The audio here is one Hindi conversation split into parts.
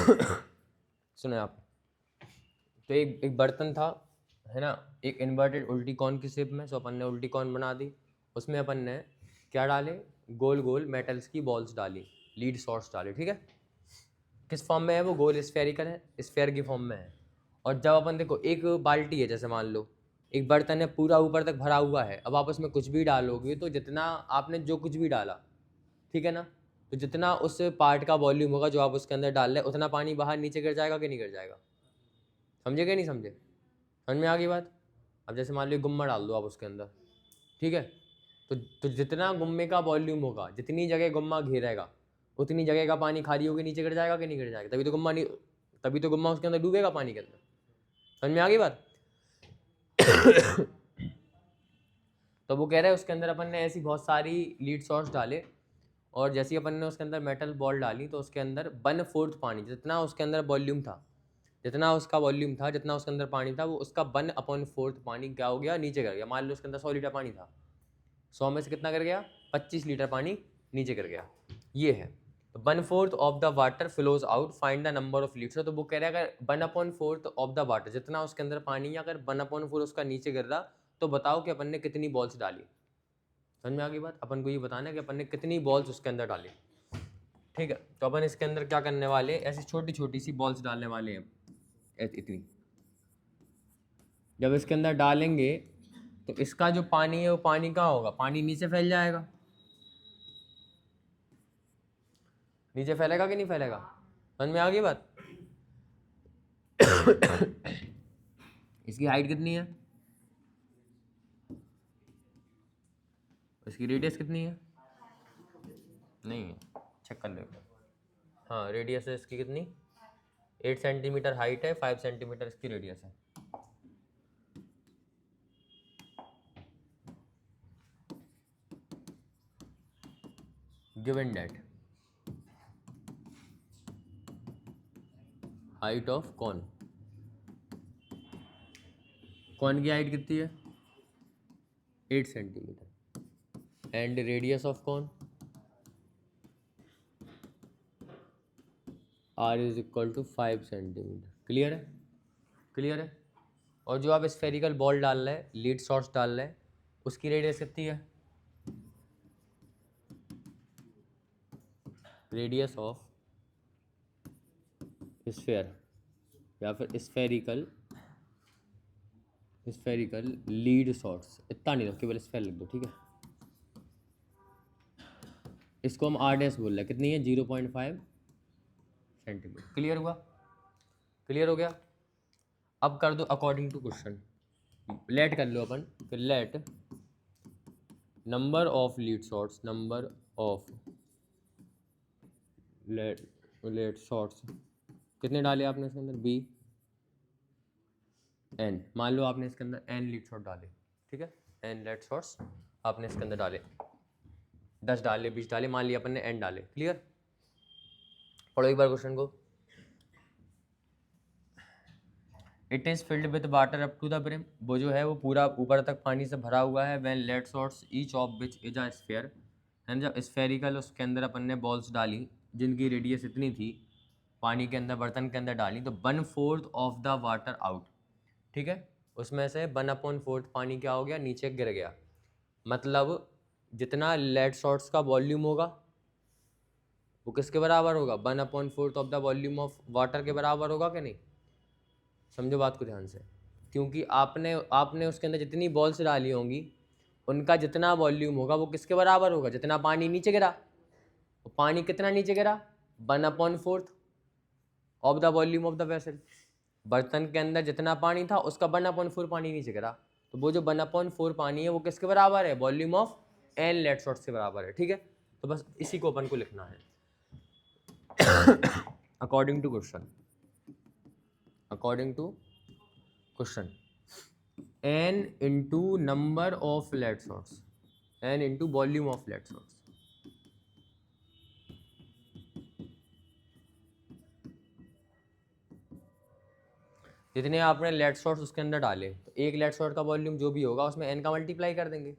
सुने आप, तो एक बर्तन था, है ना, एक इन्वर्टेड उल्टी कॉर्न की शेप में। सो अपन ने उल्टी कॉर्न बना दी, उसमें अपन ने क्या डाले, गोल गोल मेटल्स की बॉल्स डाली, लीड सॉर्ट्स डाले, ठीक है। किस फॉर्म में है वो, गोल स्फेरिकल है, स्फेयर की फॉर्म में है। और जब अपन देखो एक बाल्टी है, जैसे मान लो एक बर्तन है पूरा ऊपर तक भरा हुआ है, अब आप उसमें कुछ भी डालोगे तो जितना आपने जो कुछ भी डाला, ठीक है ना, तो जितना उस पार्ट का वॉल्यूम होगा जो आप उसके अंदर डाल रहे उतना पानी बाहर नीचे गिर जाएगा कि नहीं गिर जाएगा, समझे कि नहीं समझे, समझ में आ गई बात। अब जैसे मान लो गुम्मा डाल दो आप उसके अंदर, ठीक है, तो जितना गुम्मे का वॉल्यूम होगा, जितनी जगह गुम्मा घेरेगा उतनी जगह का पानी खाली होकर नीचे गिर जाएगा कि नहीं गिर जाएगा, तभी तो गुम्मा नहीं, तभी तो गुम्मा उसके अंदर डूबेगा पानी के अंदर, समझ में आ गई बात। तो वो कह रहे हैं उसके अंदर अपन ने ऐसी बहुत सारी लीड सॉर्ट्स डाले, और जैसे ही अपन ने उसके अंदर मेटल बॉल डाली तो उसके अंदर 1/4 पानी, जितना उसके अंदर वॉल्यूम था, जितना उसका वॉल्यूम था, जितना उसके अंदर पानी था, वो उसका 1/4 पानी क्या हो गया, नीचे गिर गया। मान लो उसके अंदर 100 लीटर पानी था, 100 में से कितना गिर गया, 25 लीटर पानी नीचे गिर गया। ये है, तो 1/4 of the water flows out, find the number of litre. तो वो कह रहा है अगर 1/4 ऑफ द वाटर, जितना उसके अंदर पानी है, अगर 1/4 उसका नीचे गिर रहा, तो बताओ कि अपन ने कितनी बॉल्स डाली। समझ में आ गई बात। अपन को ये बताना है कि अपन ने कितनी बॉल्स उसके अंदर डाली, ठीक है। तो अपन इसके अंदर क्या करने वाले, ऐसी छोटी छोटी सी बॉल्स डालने वाले हैं, इतनी। जब इसके अंदर डालेंगे तो इसका जो पानी है वो पानी कहाँ होगा, पानी नीचे फैल जाएगा, नीचे फैलेगा कि नहीं फैलेगा, समझ में आ गई बात। इसकी हाइट कितनी है, इसकी रेडियस कितनी है, नहीं है, चेक कर लो। हाँ, रेडियस है इसकी कितनी, 8 सेंटीमीटर हाइट है, 5 सेंटीमीटर इसकी रेडियस है। Given that height of cone, cone की हाइट कितनी है, 8 centimetre, and radius of cone r is equal to 5 centimetre. Clear है, क्लियर है। और जो आप स्फेरिकल बॉल डाल रहे हैं, लीड शॉट्स डाल रहे हैं, उसकी रेडियस कितनी है, रेडियस ऑफ स्फेयर या फिर स्फेरिकल लीड शॉट्स, इतना नहीं, केवल स्फेयर लिख दो, ठीक है। इसको हम आर डैश बोल रहे हैं, कितनी है, 0.5 सेंटीमीटर। क्लियर हुआ, क्लियर हो गया। अब कर दो अकॉर्डिंग टू क्वेश्चन, लेट कर लो अपन, फिर let number of lead shots, number of lead shots कितने डाले आपने इसके अंदर, बी एन, मान लो आपने इसके अंदर एन लीड शॉट डाले, ठीक है, एन लेट शॉट्स आपने इसके अंदर डाले, 10 डाले, 20 डाले, मान लिया अपन ने एन डाले। क्लियर, पढ़ो एक बार क्वेश्चन को। It is filled with water up to the brim, वो जो है वो पूरा ऊपर तक पानी से भरा हुआ है। When late shots each of which is a sphere, and जब स्फेरिकल उसके अंदर अपन ने बॉल्स डाली जिनकी रेडियस इतनी थी, पानी के अंदर, बर्तन के अंदर डाली, तो 1/4 ऑफ द वाटर आउट, ठीक है, उसमें से 1/4 पानी क्या हो गया, नीचे गिर गया। मतलब जितना लेट शॉट्स का वॉल्यूम होगा वो किसके बराबर होगा, 1/4 of the volume of water के बराबर होगा कि नहीं। समझो बात को ध्यान से, क्योंकि आपने आपने उसके अंदर जितनी बॉल्स डाली होंगी उनका जितना वॉल्यूम होगा वो किसके बराबर होगा, जितना पानी नीचे गिरा। तो पानी कितना नीचे गिरा, 1/4 of the volume of the vessel. बर्तन के अंदर जितना पानी था उसका 1/4 पानी नीचे गिरा, तो वो जो 1/4 पानी है वो किसके बराबर है, volume of n lead shots के बराबर है, ठीक है। तो बस इसी को अपन को लिखना है according to question, according to question, n into number of lead shots, n into volume of lead shots। जितने आपने लेड शॉट्स उसके अंदर डाले, तो एक लेड शॉट का वॉल्यूम जो भी होगा उसमें n का मल्टीप्लाई कर देंगे,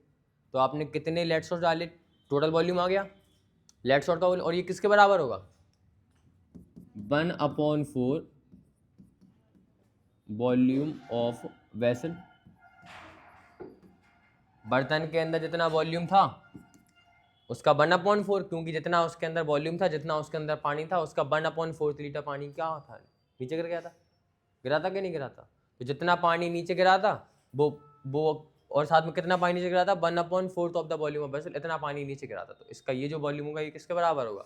तो आपने कितने लेड शॉट्स डाले, टोटल वॉल्यूम आ गया लेड शॉट का। और ये किसके बराबर होगा, 1/4 वॉल्यूम ऑफ वेसल। बर्तन के अंदर जितना वॉल्यूम था उसका 1/4, क्योंकि जितना उसके अंदर वॉल्यूम था, जितना उसके अंदर पानी था, उसका 1/4 लीटर पानी क्या था, नीचे गिर गया था। गिरा था कि नहीं गिरा था? तो जितना पानी नीचे गिरा था वो और साथ में कितना पानी नीचे गिरा था, 1/4 of the volume of vessel, इतना पानी नीचे गिरा था। तो इसका ये जो वॉल्यूम होगा ये किसके बराबर होगा?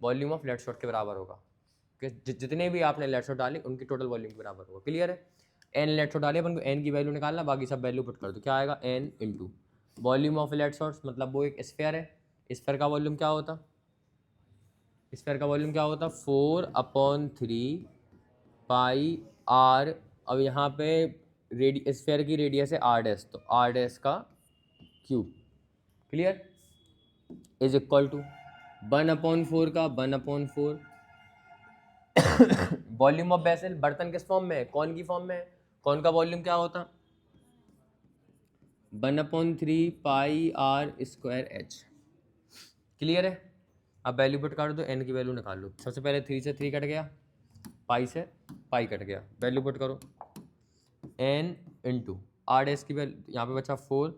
वॉल्यूम ऑफ लेट शॉट के बराबर होगा। जितने भी आपने लेट शॉट डाली उनकी टोटल वॉल्यूम के बराबर होगा। क्लियर है? एन लेट शॉट डाली, अपन को एन की वैल्यू निकालना, बाकी सब वैल्यू पुट कर दो। क्या आएगा? N into volume of lead shots, मतलब वो एक स्फीयर है। स्फीयर का वॉल्यूम क्या होता? स्फीयर का वॉल्यूम क्या होता? 4/3 पाई आर। अब यहाँ पे स्फीयर की रेडियस है r डैश, तो r डैश का cube. Clear? Is equal to 1/4 का 1/4 वॉल्यूम ऑफ वेसल। बर्तन किस फॉर्म में है? कौन की फॉर्म में है? कौन का वॉल्यूम क्या होता? 1/3 पाई आर स्क्वायर एच। क्लियर है? अब वैल्यू पुट कर दो, एन की वैल्यू निकाल लो। सबसे पहले 3 से 3 कट गया, पाई से पाई कट गया, वैल्यू पुट करो। एन इंटू आर डैश की वैल्यू यहाँ पे बचा 4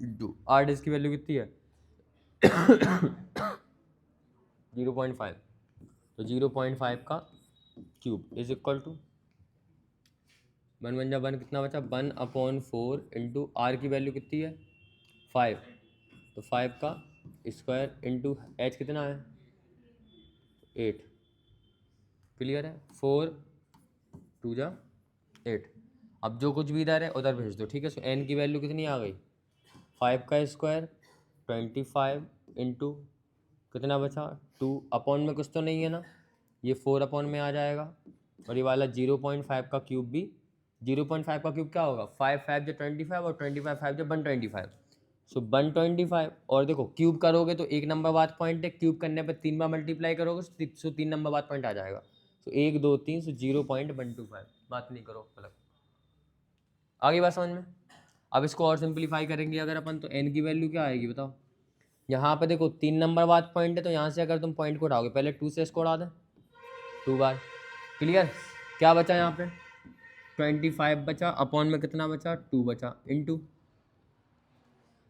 इंटू आर डैश की वैल्यू कितनी है? 0.5, तो 0.5 का क्यूब इज इक्वल टू 1 1 जा 1, कितना बचा? 1/4 इंटू आर की वैल्यू कितनी है? 5, तो 5 का स्क्वायर इंटू एच कितना है? 8। क्लियर है? 4 2 जा 8। अब जो कुछ भी इधर है उधर भेज दो। ठीक है? सो एन की वैल्यू कितनी आ गई? 5 का स्क्वायर 25 इंटू कितना बचा? 2। अपॉन में कुछ तो नहीं है ना, ये 4 अपॉन में आ जाएगा। और ये वाला 0.5 का क्यूब भी, 0.5 का क्यूब क्या होगा? 5 5 जो 25 और 25 5 जो 125, सो 125। और देखो क्यूब करोगे तो 1 नंबर बाद पॉइंट है, क्यूब करने पर 3 बार मल्टीप्लाई करोगे सो 3 नंबर बाद पॉइंट आ जाएगा। सो 1 2 3, सो 0.125। बात नहीं करो मतलब। आगे बात समझ में? अब इसको और सिंप्लीफाई करेंगे अगर अपन, तो एन की वैल्यू क्या आएगी बताओ? यहाँ पे देखो 3 नंबर बाद पॉइंट है, तो यहाँ से अगर तुम पॉइंट को उठाओगे, पहले 2 से इसको उड़ा दें, 2 बार। क्लियर? क्या बचा यहाँ पे? 25 बचा, अपॉन में कितना बचा? 2 बचा, इंटू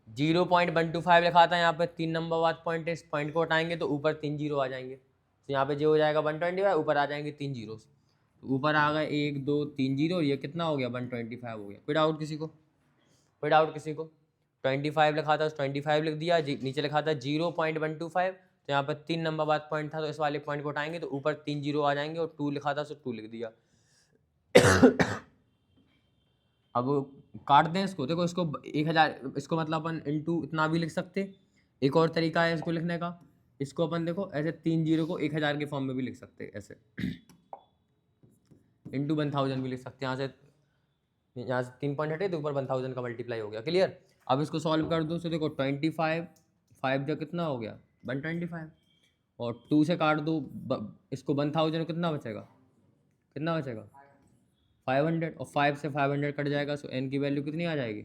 0.125 लिखा था यहाँ पे, 3 नंबर बाद पॉइंट है, इस पॉइंट को उठाएंगे तो ऊपर 3 जीरो आ जाएंगे। तो यहाँ पे जो हो जाएगा 125, ऊपर आ जाएंगे 3 जीरो। तो ऊपर आ गए 1 2 3 जीरो, ये कितना हो गया? 125 हो गया। कोई डाउट किसी को? कोई डाउट किसी को? 25 लिखा था, 25 लिख दिया, नीचे लिखा था 0.125, तो यहाँ पर 3 नंबर बाद पॉइंट था, तो इस वाले पॉइंट को उठाएंगे तो ऊपर 3 जीरो आ जाएंगे, और 2 लिखा था सो 2 लिख दिया। अब काट दें इसको, देखो इसको 1000, इसको मतलब अपन इंटू इतना भी लिख सकते। एक और तरीका है इसको लिखने का, इसको अपन देखो ऐसे 3 जीरो को 1000 के फॉर्म में भी लिख सकते, ऐसे इंटू 1000 भी लिख सकते हैं। यहाँ से 3 पॉइंट हटे तो ऊपर 1000 का मल्टीप्लाई हो गया। क्लियर? अब इसको सॉल्व कर दो, तो देखो 25 5 जो कितना हो गया? 125, और 2 से काट दो इसको 1000, कितना बचेगा? कितना बचेगा? 500, और 5 से 500 कट जाएगा, सो एन की वैल्यू कितनी आ जाएगी?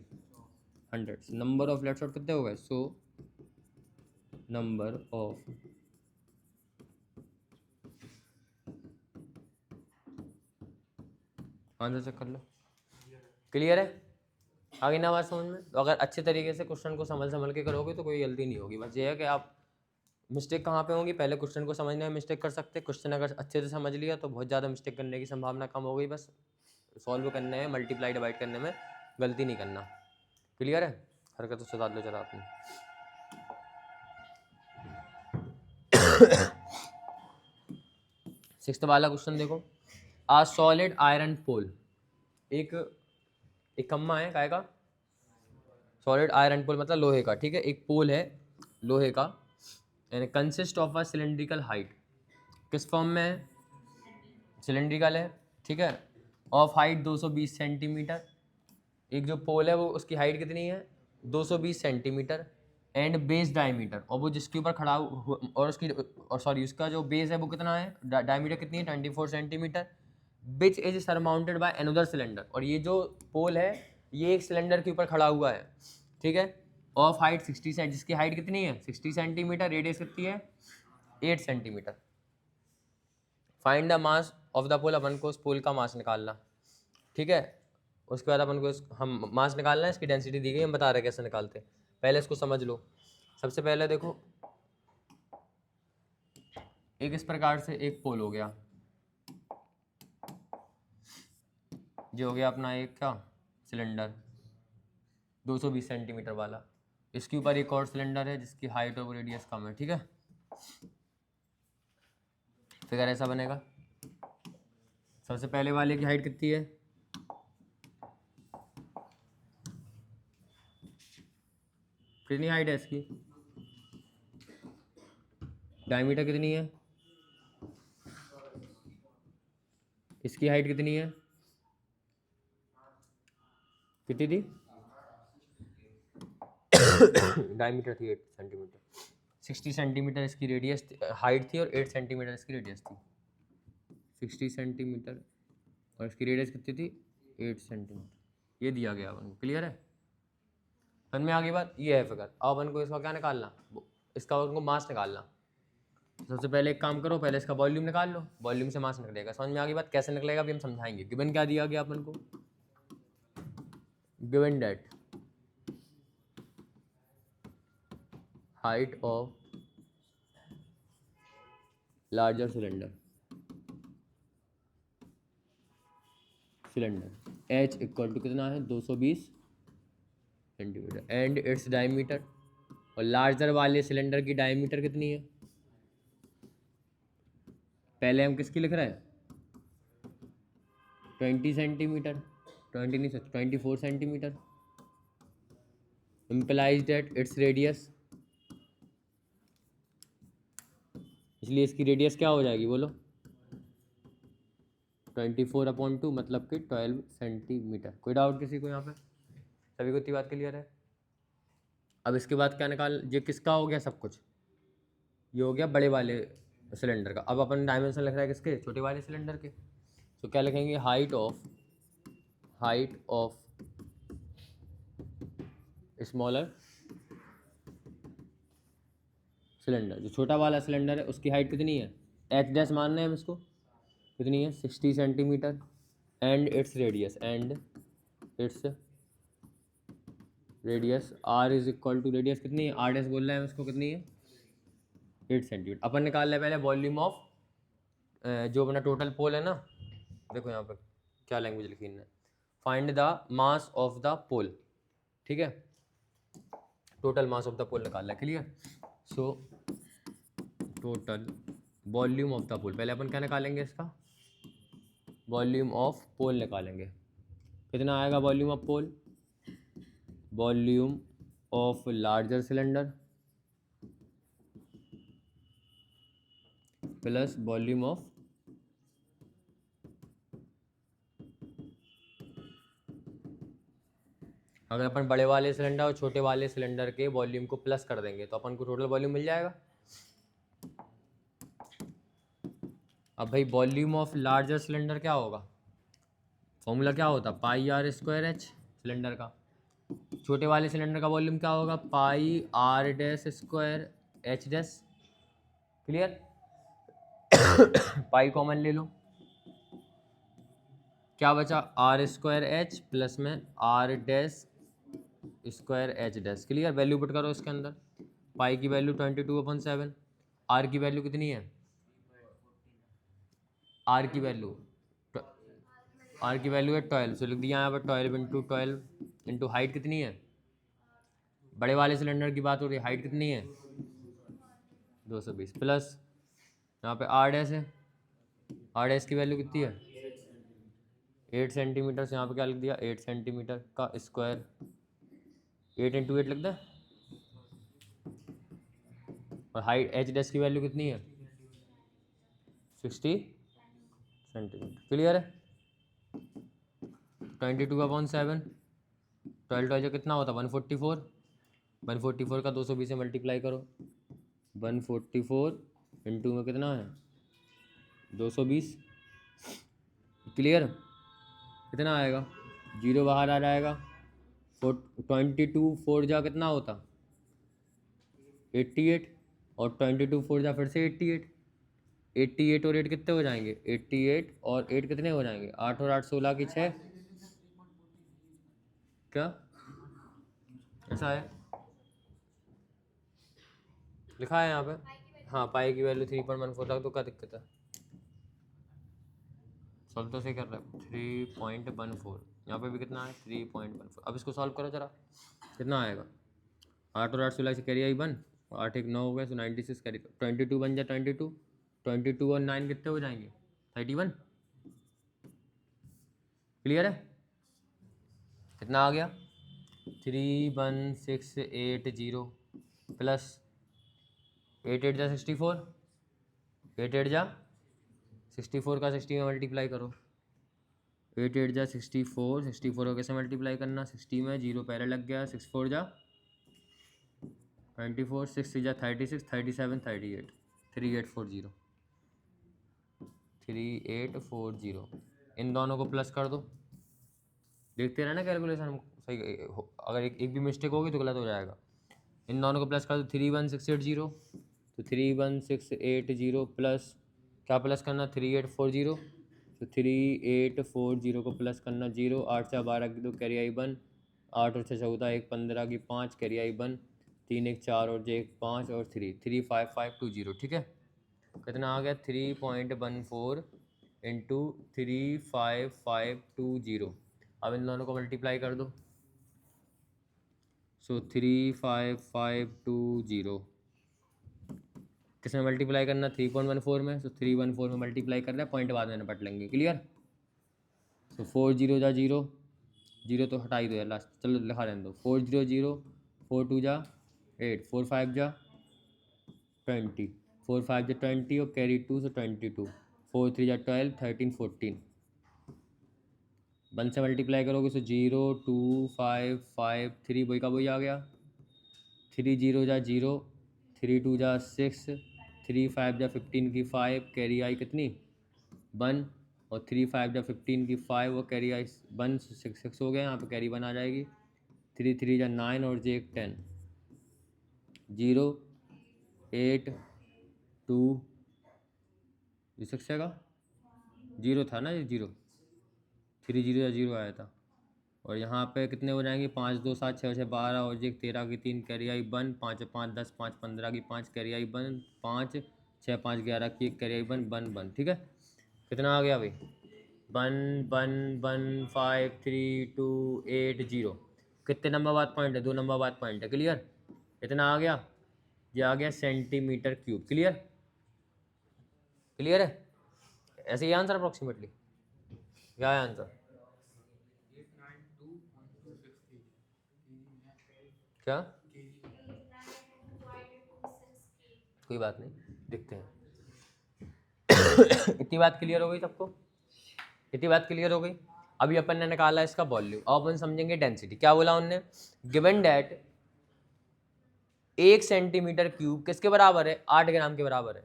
100। नंबर ऑफ लेट शॉट कितने हो गए? So number of answer check कर लो। क्लियर है? आगे ना बात समझ में? तो अगर अच्छे तरीके से क्वेश्चन को समझ के करोगे तो कोई गलती नहीं होगी। बस ये है कि आप मिस्टेक कहाँ पे होंगी, पहले क्वेश्चन को समझने में मिस्टेक कर सकते हैं। क्वेश्चन अगर अच्छे से समझ लिया तो बहुत ज़्यादा मिस्टेक करने की संभावना कम हो गई। बस सॉल्व करने में, मल्टीप्लाई डिवाइड करने में गलती नहीं करना। क्लियर है? हरकत तो सुधार लो जरा अपनी। सिक्स्थ वाला क्वेश्चन देखो, आ सॉलिड आयरन पोल, एक खम्मा है, काय का? सॉलिड आयरन पोल मतलब लोहे का। ठीक है? एक पोल है लोहे का, यानी consist of a cylindrical height. किस फॉर्म में है? सिलेंड्रिकल है। ठीक है? Of height 220 centimetre. एक जो पोल है वो, उसकी हाइट कितनी है? 220 सेंटीमीटर। एंड बेस डायमीटर, और वो जिसके ऊपर खड़ा और उसकी, और सॉरी उसका जो बेस है वो कितना है? डायमीटर कितनी है? 24 centimetre. Which is surmounted by another cylinder, और ये जो पोल है ये एक सिलेंडर के ऊपर खड़ा हुआ है। ठीक है? ऑफ हाइट 60 सेंट, जिसकी हाइट कितनी है? 60 सेंटीमीटर। रेडियस कितनी है? 8 centimetre. Find the mass of the pole, अपन को उस पोल का मास निकालना, ठीक है। उसके बाद अपन को हम मास निकालना है, इसकी डेंसिटी दी गई, हम बता रहे हैं कैसे निकालते हैं। पहले इसको समझ लो। सबसे पहले देखो, एक इस प्रकार से एक पोल हो गया, जो हो गया अपना एक क्या सिलेंडर 220 सेंटीमीटर वाला। इसके ऊपर एक और सिलेंडर है जिसकी हाइट और रेडियस कम है, ठीक है। फिगर ऐसा बनेगा। सबसे पहले वाले की हाइट कितनी है, कितनी हाइट है इसकी, डायमीटर कितनी है, इसकी हाइट कितनी है, कितनी थी डायमीटर थी 8 सेंटीमीटर, 60 सेंटीमीटर इसकी रेडियस हाइट थी और 8 सेंटीमीटर इसकी रेडियस थी। 60 सेंटीमीटर और इसकी रेडियस कितनी थी 8 सेंटीमीटर। ये दिया गया अपन को, क्लियर है। समझ में आ गई बात। ये है फिगर। अब अपन को इसका क्या निकालना, इसका अपन को मास निकालना। सबसे पहले एक काम करो, पहले इसका वॉल्यूम निकाल लो, वॉल्यूम से मास निकलेगा। समझ में आ गई बात, कैसे निकलेगा अभी हम समझाएंगे। गिवन क्या दिया गया अपन को, given that height of larger cylinder h equal to कितना है 220 सेंटीमीटर एंड इट्स डायमीटर, और लार्जर वाले सिलेंडर की डायमीटर कितनी है। पहले हम किसकी लिख रहे हैं 20 सेंटीमीटर, 20 नहीं सच 24 centimetre, implies that its radius, इसलिए इसकी रेडियस क्या हो जाएगी बोलो 24/2 मतलब कि 12 सेंटीमीटर। कोई डाउट किसी को यहाँ पे, सभी को इतनी बात क्लियर है। अब इसके बाद क्या निकाल, ये किसका हो गया सब कुछ, ये हो गया बड़े वाले सिलेंडर का। अब अपन डायमेंशन लिख रहा है किसके, छोटे वाले सिलेंडर के। तो क्या लिखेंगे, हाइट ऑफ स्मॉलर सिलेंडर, जो छोटा वाला सिलेंडर है उसकी हाइट कितनी है, एच डैश मानना है हम इसको, कितनी है 60 centimetre and its radius R is equal to, radius कितनी है आर डैश बोल रहे हैं इसको, कितनी है 8 सेंटीमीटर। अपन निकाल रहे हैं पहले वॉल्यूम ऑफ जो अपना टोटल पोल है ना, देखो यहाँ पर क्या लैंग्वेज लिखी है, find the mass of the pole, ठीक है। Total mass of the pole निकाल रहा है, clear. So total volume of the pole, पहले अपन क्या निकालेंगे इसका वॉल्यूम ऑफ पोल निकालेंगे। कितना आएगा volume of pole, volume of larger cylinder plus volume of अगर अपन बड़े वाले सिलेंडर और छोटे वाले सिलेंडर के वॉल्यूम को प्लस कर देंगे तो अपन को टोटल वॉल्यूम मिल जाएगा। अब भाई वॉल्यूम ऑफ लार्जर सिलेंडर क्या होगा, फॉर्मूला क्या होता pi r square h cylinder का। छोटे वाले सिलेंडर का वॉल्यूम क्या होगा pi r dash square h dash, clear. Pi common ले लो, क्या बचा आर स्क्वायर एच प्लस में r dash square h dash, clear. Value put करो इसके अंदर, पाई की वैल्यू 22/7, आर की वैल्यू कितनी है, आर की वैल्यू है 12, सो लिख दिया यहाँ पर 12 हाइट कितनी है, बड़े वाले सिलेंडर की बात हो रही है, हाइट कितनी है 220 प्लस यहाँ पे आर डैश है, आर डैश की वैल्यू कितनी है 8 सेंटीमीटर, से यहाँ पे क्या लिख दिया 8 सेंटीमीटर का स्क्वायर, 8 × 8 लिख दे, और हाइट एच डैश की वैल्यू कितनी है 60 सेंटीमीटर, क्लियर है। 22/7, 12 कितना होता 144, 144 का 220 से मल्टीप्लाई करो, 144 इंटू में कितना है 220, क्लियर। कितना आएगा 0 बाहर आ जाएगा, 22 4 जा कितना होता 88, और 22 4 जा फिर से 88, 88 और 8 कितने हो जाएंगे? 88 और 8 कितने हो जाएंगे? 8 और 8 16 की 6। क्या ऐसा है लिखा है यहाँ पे? हाँ, पाई की वैल्यू 3.14 तक, तो क्या दिक्कत है? सॉल्व तो सही कर रहा है। 3.14 यहाँ पे भी कितना है? 3.14। अब इसको सॉल्व करो जरा, कितना आएगा? 8 और 8 16 से कैरी आई 1, 8 1 9 हो गया, तो 96 कैरी 22 बन जाए 22, 22 और 9 कितने हो जाएंगे? 31। क्लियर है? कितना आ गया? 31680 प्लस 8 8 जा 64, 8 8 जा 64 का 60 में मल्टीप्लाई करो। 8 8 जा 64, 64 को कैसे मल्टीप्लाई करना? 60 में 0 पहले लग गया, 6 4 जा 24, 6 जा 36, 37 38, 3840, 3840। इन दोनों को प्लस कर दो, देखते रहना कैलकुलेशन सही। अगर एक भी मिस्टेक होगी तो गलत हो जाएगा। इन दोनों को प्लस कर दो, 31680, तो 31680 प्लस क्या प्लस करना? 3840, तो 3840 को प्लस करना 0, 8 4 12 की 2 कैरी आई 1, 8 और 6 14 1 15 की 5 कैरी आई 1, 3 1 4 और 1 5 और 3 35520। ठीक है, कितना आ गया? 3.14 इंटू 35520। अब इन दोनों को मल्टीप्लाई कर दो, सो 35520 किसमें मल्टीप्लाई करना? 3.14 में, सो 314 में मल्टीप्लाई कर रहा है, पॉइंट बाद में निपट लेंगे। क्लियर? सो 4 0 जा 0, 0 तो हटा ही दो यार लास्ट, चलो लिखा रहने दो। 4 0 0, 4 2 जा 8, 4 5 जा 20, 4 5 जा 20 और कैरी 2, सो 22, 4 3 जा 12, 13 14। 1 से मल्टीप्लाई करोगे सो 0 2 5 5 3, वही का वही आ गया। 3 0 जा 0, 3 2 जा 6, 3 5 जा 15 की 5 कैरी आई कितनी? 1, और 3 5 जा 15 की 5 और कैरी आई 1, 6 6 हो गया, यहाँ पे कैरी 1 आ जाएगी। 3 3 जा 9 और जे 10, 0 8 2, ये 6 का 0 था ना, ये 0 3 0 या 0 आया था। और यहाँ पे कितने हो जाएंगे? 5 2 7 6 6 12 और एक 13 की 3 कैरी आई 1, 5 5 10 5 15 की 5 कैरी आई 1, 5 6 5 11 की 1 कैरी आई 1 1 1। ठीक है, कितना आ गया भाई? 1 1 1 5 3 2 8 0। कितने नंबर बाद पॉइंट है? 2 नंबर बाद पॉइंट है। क्लियर? कितना आ गया? ये आ गया सेंटीमीटर क्यूब। क्लियर? क्लियर है? ऐसे ही आंसर अप्रोक्सीमेटली क्या है आंसर? क्या? कोई बात नहीं, देखते हैं। इतनी बात क्लियर हो गई सबको? इतनी बात क्लियर हो गई? अभी अपन ने निकाला इसका वॉल्यूम, अब अपन समझेंगे डेंसिटी। क्या बोला उनने? गिवन डैट 1 सेंटीमीटर क्यूब किसके बराबर है? 8 ग्राम के बराबर है।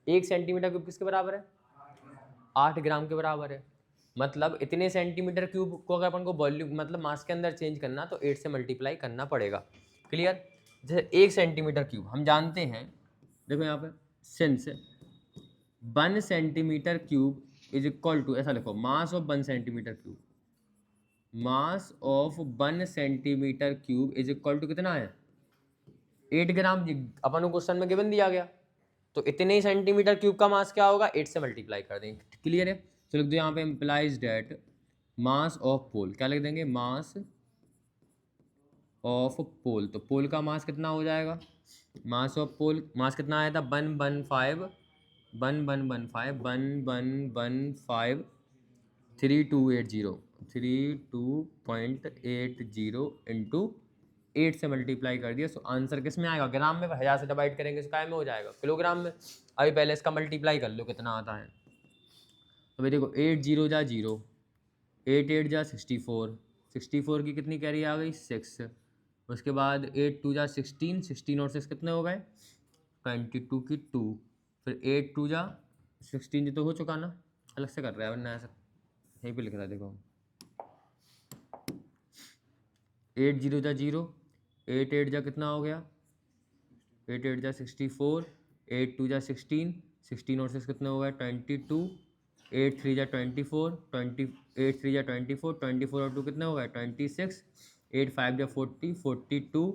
1 सेंटीमीटर क्यूब किसके बराबर है? 8 ग्राम के बराबर है। मतलब इतने सेंटीमीटर क्यूब को अगर अपन को वॉल्यूम मतलब मास के अंदर चेंज करना तो 8 से मल्टीप्लाई करना पड़ेगा। क्लियर? जैसे 1 सेंटीमीटर क्यूब हम जानते हैं, देखो यहाँ पे since 1 centimetre cube is equal to, ऐसा लिखो, mass of 1 centimetre cube, mass of 1 centimetre cube is equal to कितना है? 8 ग्राम। अपन को क्वेश्चन में गिवन दिया गया, तो इतने ही सेंटीमीटर क्यूब का मास क्या होगा? 8 से मल्टीप्लाई कर देंगे। क्लियर है? तो लिख दो यहाँ पे इम्प्लाइज डेट मास ऑफ पोल, क्या लिख देंगे? मास ऑफ पोल। तो पोल का मास कितना हो जाएगा? मास ऑफ पोल, मास कितना आया था? 115 3280 3280 इंटू 8 से मल्टीप्लाई कर दिया। सो आंसर किस में आएगा? ग्राम में। 1000 से डिवाइड करेंगे तो काय में हो जाएगा? किलोग्राम में। अभी पहले इसका मल्टीप्लाई कर लो कितना आता है। तो भाई देखो 8 0 जा 0, 8 8 जा 64, 64 की कितनी कैरी आ गई? 6। उसके बाद 8 2 जा 16, 16 और 6 कितने हो गए? 22 की 2। फिर 8 2 जा 16, तो हो चुका ना, अलग से कर रहा है वरना ऐसा यहीं पे लिख रहा है। देखो 8 0 जा 0, 8 8 जा कितना हो गया? 8 8 जा 64, 8 2 जा 16, 16 और 6 कितने हो गए 22, 8 3 जा 24, 8 3 जा 24, 24 और 2 कितने हो गए 26, 8 5 जा 40, 42,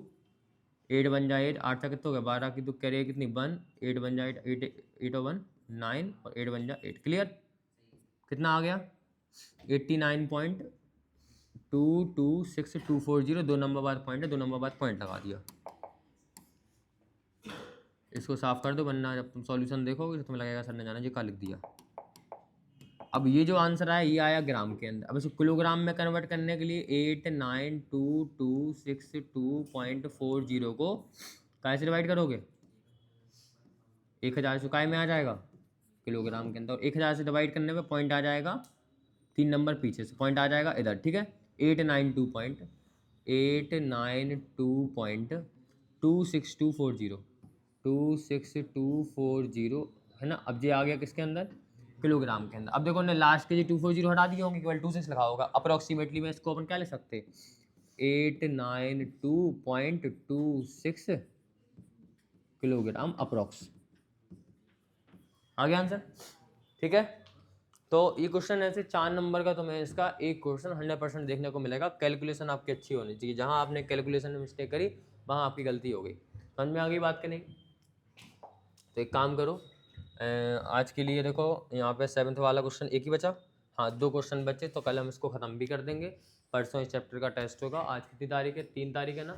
8 1 जा 8, 8 का कितना हो गया 12 की, तो कह रही है कितनी 1, 8 1 जा 8, 8 और 1 9 और 8 1 जा 8। क्लियर? कितना आ गया 89.226240, 2 नंबर बाद पॉइंट है, 2 नंबर बाद पॉइंट लगा दिया। इसको साफ कर दो, वरना जब तुम सॉल्यूशन देखोगे तो तुम्हें लगेगा सर ने जाना जी का लिख दिया। अब ये जो आंसर आया ये आया ग्राम के अंदर। अब इसको किलोग्राम में कन्वर्ट करने के लिए 8922262.40 को कैसे डिवाइड करोगे, 1000 से काय में आ जाएगा किलोग्राम के अंदर, 1000 से डिवाइड करने पे पॉइंट आ जाएगा 3 नंबर पीछे से, पॉइंट आ जाएगा इधर। ठीक है, 892.26240 26240 है ना। अब ये आ गया किसके अंदर, किलोग्राम के अंदर। अब देखो ने लास्ट के जी 240 हटा दिए होंगे, केवल 26 लिखा होगा। अप्रोक्सीमेटली में इसको अपन क्या लिख सकते 892.26 किलोग्राम अप्रोक्स। आ गया आंसर? ठीक है, तो ये क्वेश्चन ऐसे 4 नंबर का तुम्हें इसका एक क्वेश्चन 100% देखने को मिलेगा। कैलकुलेशन आपकी अच्छी होनी चाहिए, जहां आपने कैलकुलेशन में मिस्टेक करी वहां आपकी गलती हो गई। समझ में आ गई बात करें? तो एक काम करो, आज के लिए देखो यहाँ पे 7th वाला क्वेश्चन एक ही बचा। हाँ 2 क्वेश्चन बचे, तो कल हम इसको ख़त्म भी कर देंगे। परसों इस चैप्टर का टेस्ट होगा। आज कितनी तारीख है, 3 तारीख है ना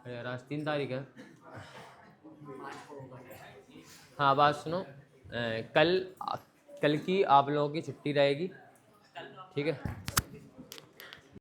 यार, आज 3 तारीख है। हाँ बात सुनो, कल की आप लोगों की छुट्टी रहेगी, ठीक है।